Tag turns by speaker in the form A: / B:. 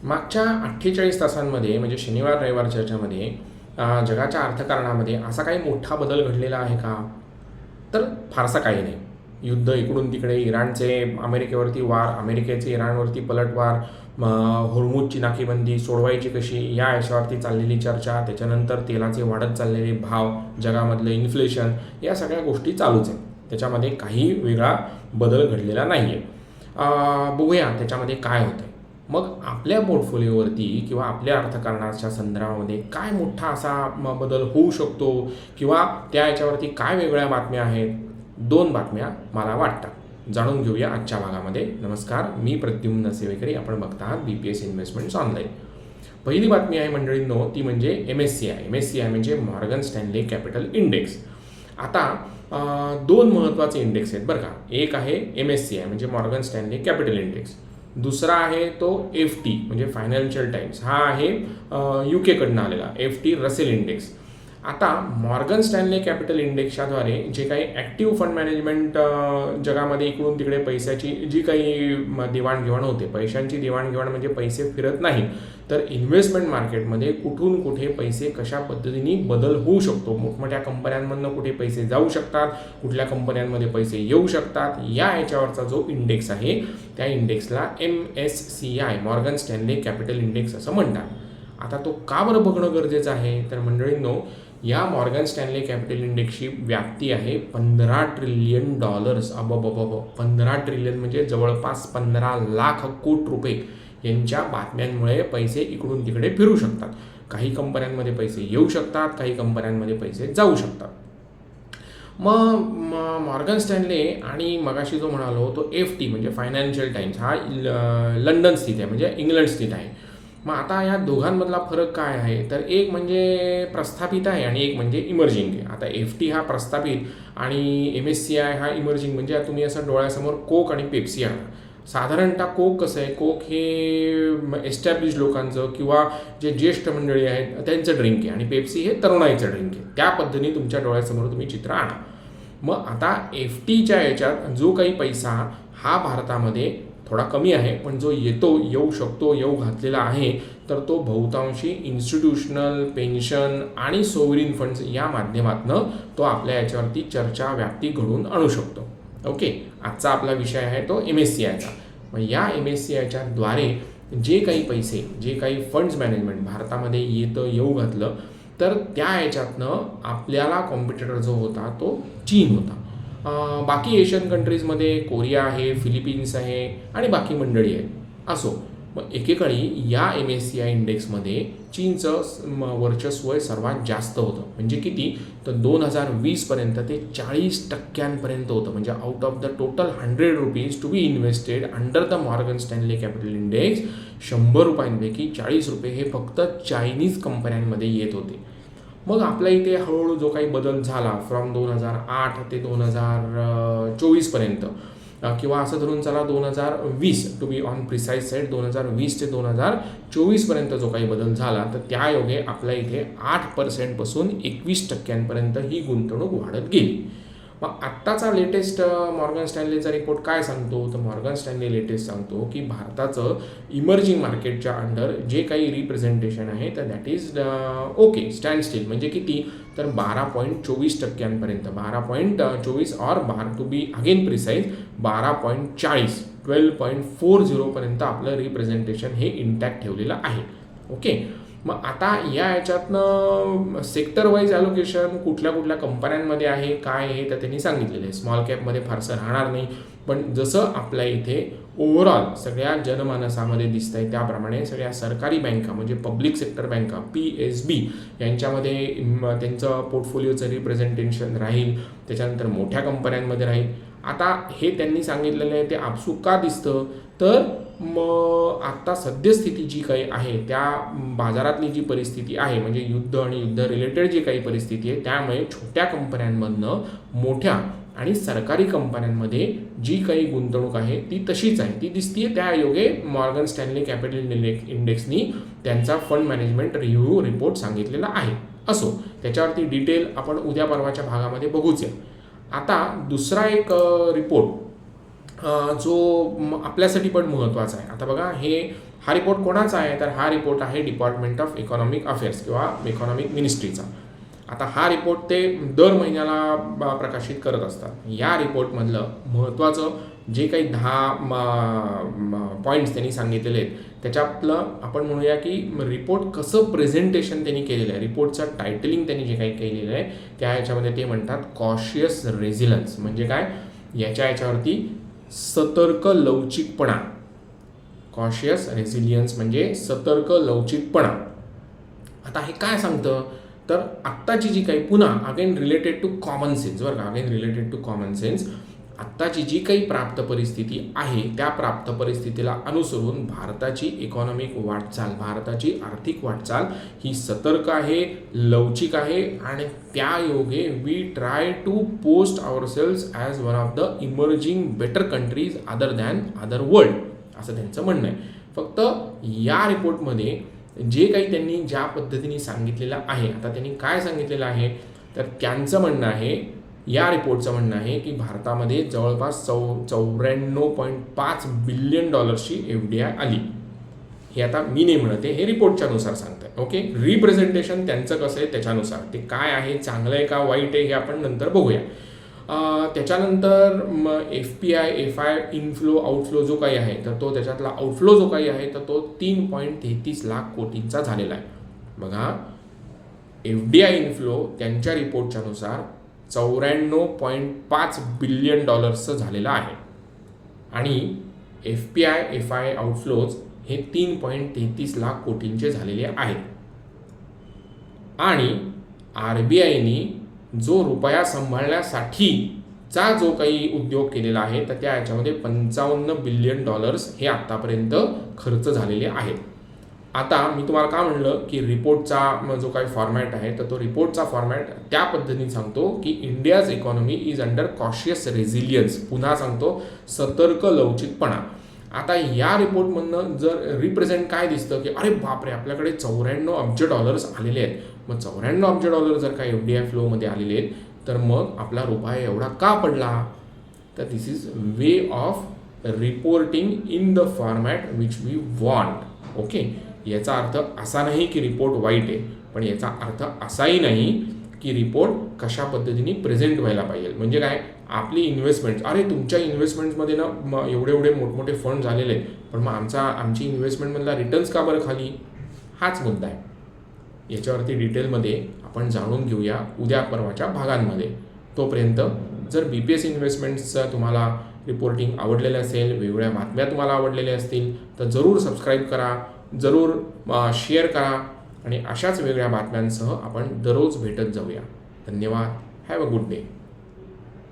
A: मागच्या 48 तासांमध्ये म्हणजे शनिवार रविवारच्या याच्यामध्ये जगाच्या अर्थकारणामध्ये असा काही मोठा बदल घडलेला आहे का? तर फारसा काही नाही. युद्ध इकडून तिकडे, इराणचे अमेरिकेवरती वार, अमेरिकेचे इराणवरती पलटवार, होर्मुझची नाकेबंदी सोडवायची कशी या याच्यावरती चाललेली चर्चा, त्याच्यानंतर तेलाचे वाढत चाललेले भाव, जगामधलं इन्फ्लेशन, या सगळ्या गोष्टी चालूच आहेत. त्याच्यामध्ये काही वेगळा बदल घडलेला नाही आहे. बघूया त्याच्यामध्ये काय होतं आहे. मग आपल्या पोर्टफोलिओवरती किंवा आपल्या अर्थकारणाच्या संदर्भामध्ये काय मोठा असा बदल होऊ शकतो किंवा त्या याच्यावरती काय वेगळ्या बातम्या आहेत? 2 बातम्या मला वाटतात. जाणून घेऊया आजच्या भागामध्ये. नमस्कार, मी प्रद्युम्न सेवेकरी. आपण बघता आहात BPS इन्व्हेस्टमेंट्स ऑनलाईन. पहिली बातमी आहे मंडळींनो, ती म्हणजे MSCI म्हणजे मॉर्गन स्टॅनले कॅपिटल इंडेक्स. आता 2 महत्त्वाचे इंडेक्स आहेत बरं का. एक आहे MSCI म्हणजे मॉर्गन स्टॅनले कॅपिटल इंडेक्स. दुसरा आहे तो FT म्हणजे फायनान्शियल टाइम्स. हा आहे UK कडनं आलेला FT रसेल इंडेक्स. आता मॉर्गन स्टॅनले कॅपिटल इंडेक्सच्याद्वारे जे काही ॲक्टिव्ह फंड मॅनेजमेंट जगामध्ये इकडून तिकडे पैशाची जी काही देवाणघेवाण होते, पैशांची देवाणघेवाण म्हणजे पैसे फिरत नाही, तर इन्व्हेस्टमेंट मार्केटमध्ये कुठून कुठे पैसे कशा पद्धतीने बदल होऊ शकतो, मोठमोठ्या कंपन्यांमधनं कुठे पैसे जाऊ शकतात, कुठल्या कंपन्यांमध्ये पैसे येऊ शकतात, या याच्यावरचा जो इंडेक्स आहे त्या इंडेक्सला MSCI Morgan Stanley capital index असं म्हणतात. आता तो का बरं बघणं गरजेचं आहे? तर मंडळींनो, या मॉर्गन स्टॅनले कॅपिटल इंडेक्सची व्याप्ती आहे $15 ट्रिलियन. 15 ट्रिलियन म्हणजे जवळपास 15 लाख कोटी रुपये यांच्या बातम्यांमुळे पैसे इकडून तिकडे फिरू शकतात. काही कंपन्यांमध्ये पैसे येऊ शकतात, काही कंपन्यांमध्ये पैसे जाऊ शकतात. मग मॉर्गन स्टॅनले आणि मगाशी जो म्हणालो तो FT म्हणजे फायनान्शियल टाइम्स हा लंडन स्थित आहे म्हणजे इंग्लंड स्थित आहे. मग आता या दोघांमधला फरक काय आहे? तर एक म्हणजे प्रस्थापित आहे आणि एक म्हणजे इमर्जिंग आहे. आता FT हा प्रस्थापित आणि MSCI हा इमर्जिंग. म्हणजे तुम्ही असं डोळ्यासमोर कोक आणि पेप्सी आणा. साधारणतः कोक कसं आहे, कोक हे एस्टॅब्लिश लोकांचं किंवा जे ज्येष्ठ मंडळी आहेत त्यांचं ड्रिंक आहे आणि पेप्सी हे तरुणाईचं ड्रिंक आहे. त्या पद्धतीने तुमच्या डोळ्यासमोर तुम्ही चित्र आणा. मग आता FTच्या याच्यात जो काही पैसा हा भारतामध्ये थोडा कमी आहे, पण जो येऊ शकतो, येऊ घातलेला आहे, तर तो बहुतांशी इन्स्टिट्यूशनल, पेन्शन आणि सोवरिन फंड्स या माध्यमातून तो आपल्या याच्यावरती चर्चा व्याप्ती घडवून आणू शकतो. ओके, आजचा आपला विषय आहे तो MSCIचा. मग या MSCIच्या द्वारे जे काही पैसे, जे काही फंड्स मॅनेजमेंट भारतामध्ये येऊ घातलं, तर त्या याच्यातनं आपल्याला कॉम्पिटिटर जो होता तो चीन होता. बाकी एशियन कंट्रीजमध्ये कोरिया आहे, फिलिपिन्स आहे आणि बाकी मंडळी आहेत. असो, मग एकेकाळी या MSCI इंडेक्समध्ये चीनचं वर्चस्व सर्वात जास्त होतं. म्हणजे किती? तर 2020पर्यंत ते 40% होतं. म्हणजे out of the total ₹100 to be invested under the Morgan Stanley capital index, ₹100पैकी ₹40 हे फक्त चायनीज कंपन्यांमध्ये येत होते. मग आपल्या इथे हळूहळू जो काही बदल झाला फ्रॉम 2008 ते 2024पर्यंत किंवा असं धरून चला 2020 to be on precise side 2020 ते 2024पर्यंत जो काही बदल झाला, तर त्यायोगे आपल्या इथे 8% 21% ही गुंतवणूक वाढत गेली. मग आत्ताचा लेटेस्ट मॉर्गन स्टॅनलेचा रिपोर्ट काय सांगतो? तर मॉर्गन स्टॅनले लेटेस्ट सांगतो की भारताचं इमर्जिंग मार्केटच्या अंडर जे काही रिप्रेझेंटेशन आहे तर that is okay, stand still. म्हणजे किती? तर 12.24% 12.24 or to be again precise 12.40 12.40पर्यंत आपलं रिप्रेझेंटेशन हे इंटॅक्ट ठेवलेलं आहे. ओके, मग आता या याच्यातनं सेक्टर वाईज ॲलोकेशन कुठल्या कुठल्या कंपन्यांमध्ये आहे, काय आहे, तर त्यांनी सांगितलेलं आहे. स्मॉल कॅपमध्ये फारसं राहणार नाही, पण जसं आपल्या इथे ओव्हरऑल सगळ्या जनमानसामध्ये दिसतं आहे त्याप्रमाणे सगळ्या सरकारी बँका म्हणजे पब्लिक सेक्टर बँका PSB यांच्यामध्ये त्यांचं पोर्टफोलिओचं रिप्रेझेंटेशन राहील. त्याच्यानंतर मोठ्या कंपन्यांमध्ये राहील. आता हे त्यांनी सांगितलेलं आहे ते आपसूक का दिसतं? तर मग आत्ता सद्यस्थिती जी काही आहे त्या बाजारातली जी परिस्थिती आहे म्हणजे युद्ध आणि युद्ध रिलेटेड जी काही परिस्थिती आहे त्यामुळे छोट्या कंपन्यांमधनं मोठ्या आणि सरकारी कंपन्यांमध्ये जी काही गुंतवणूक आहे ती तशीच आहे, ती दिसतीये. त्या योगे मॉर्गन स्टॅनले कॅपिटल इंडेक्सनी त्यांचा फंड मॅनेजमेंट रिव्ह्यू रिपोर्ट सांगितलेला आहे. असो, त्याच्यावरती डिटेल आपण उद्या परवाच्या भागामध्ये बघूच या. आता दुसरा एक रिपोर्ट जो आपल्यासाठी पण महत्त्वाचा आहे. आता बघा, हा रिपोर्ट कोणाचा आहे, तर हा रिपोर्ट आहे डिपार्टमेंट ऑफ इकॉनॉमिक अफेअर्स किंवा इकॉनॉमिक मिनिस्ट्रीचा. आता हा रिपोर्ट ते दर महिन्याला प्रकाशित करत असतात. या रिपोर्टमधलं महत्त्वाचं जे काही 10 पॉईंट्स त्यांनी सांगितलेले आहेत त्याच्यातलं आपण म्हणूया की रिपोर्ट कसं प्रेझेंटेशन त्यांनी केलेलं आहे, रिपोर्टचं टायटलिंग त्यांनी जे काही केलेलं आहे त्या याच्यामध्ये ते म्हणतात कॉशियस रेझिलन्स. म्हणजे काय, याच्यावरती सतर्क लवचिकपणा. कॉशियस रेझिलियन्स म्हणजे सतर्क लवचिकपणा. आता हे काय सांगतं, तर आत्ताची जी काही पुन्हा again related to common sense, बरं का, again related to common sense, आत्ताची जी काही प्राप्त परिस्थिती आहे त्या प्राप्त परिस्थितीला अनुसरून भारताची इकॉनॉमिक वाटचाल, भारताची आर्थिक वाटचाल ही सतर्क आहे, लवचिक आहे आणि त्या योगे we try to post ourselves as one of the emerging better countries other than other world, असं त्यांचं म्हणणं आहे. फक्त या रिपोर्टमध्ये जे काही त्यांनी ज्या पद्धतीने सांगितलेलं आहे, आता त्यांनी काय सांगितलेलं आहे, तर त्यांचं म्हणणं आहे, या रिपोर्टचं म्हणणं आहे की भारतामध्ये जवळपास 94.5 बिलियन डॉलर्सची FDI आली. हे आता मी नाही म्हणते, हे रिपोर्टच्या नुसार सांगतात. ओके, रिप्रेझेंटेशन त्यांचं कसं आहे त्याच्यानुसार, ते काय आहे, चांगलं आहे का वाईट आहे हे आपण नंतर बघूया. त्याच्यानंतर FPI इनफ्लो आउटफ्लो जो काही आहे तर तो त्याच्यातला आउटफ्लो जो काही आहे तर तो 3.33 लाख कोटींचा झालेला आहे. बघा, FDI इनफ्लो त्यांच्या रिपोर्टच्या नुसार 94.5 बिलियन डॉलर्सचं झालेलं आहे आणि FPI आउटफ्लोज हे 3.33 लाख कोटींचे झालेले आहेत. आणि RBIने जो रुपया सांभाळण्यासाठीचा जो काही उद्योग केलेला आहे तर त्या याच्यामध्ये 55 बिलियन डॉलर्स हे आत्तापर्यंत खर्च झालेले आहेत. आता मी तुम्हाला का म्हणलं की रिपोर्टचा जो काही फॉर्मॅट आहे तर तो रिपोर्टचा फॉर्मॅट त्या पद्धतीने सांगतो की India's economy is under cautious resilience. पुन्हा सांगतो, सतर्क लवचिकपणा. आता या रिपोर्टमधनं जर रिप्रेझेंट काय दिसतं की अरे बापरे, आपल्याकडे 94 अब्ज डॉलर्स आलेले आहेत. मग 94 अब्ज डॉलर जर काही FDI फ्लोमध्ये आलेले आहेत तर मग आपला रुपया एवढा का पडला, तर this is way of reporting in the format which we want. Okay, याचा अर्थ असा नाही की रिपोर्ट वाईट आहे, पण याचा अर्थ असाही नाही की रिपोर्ट कशा पद्धतीने प्रेझेंट व्हायला पाहिजे. म्हणजे काय, आपली इन्व्हेस्टमेंट, अरे तुमच्या इन्व्हेस्टमेंट्समध्ये ना एवढे मोठमोठे फंड झालेले आहेत पण मग आमची इन्व्हेस्टमेंटमधला रिटर्न्स का बरं खाली, हाच मुद्दा आहे. याच्यावरती डिटेलमध्ये आपण जाणून घेऊया उद्या परवाच्या भागांमध्ये. तोपर्यंत जर BPS इन्व्हेस्टमेंट्सचं तुम्हाला रिपोर्टिंग आवडलेलं असेल, वेगवेगळ्या बातम्या तुम्हाला आवडलेल्या असतील तर जरूर सबस्क्राईब करा, जरूर शेअर करा आणि अशाच वेगळ्या बातम्यांसह आपण दररोज भेटत जाऊया. धन्यवाद. Have a good day.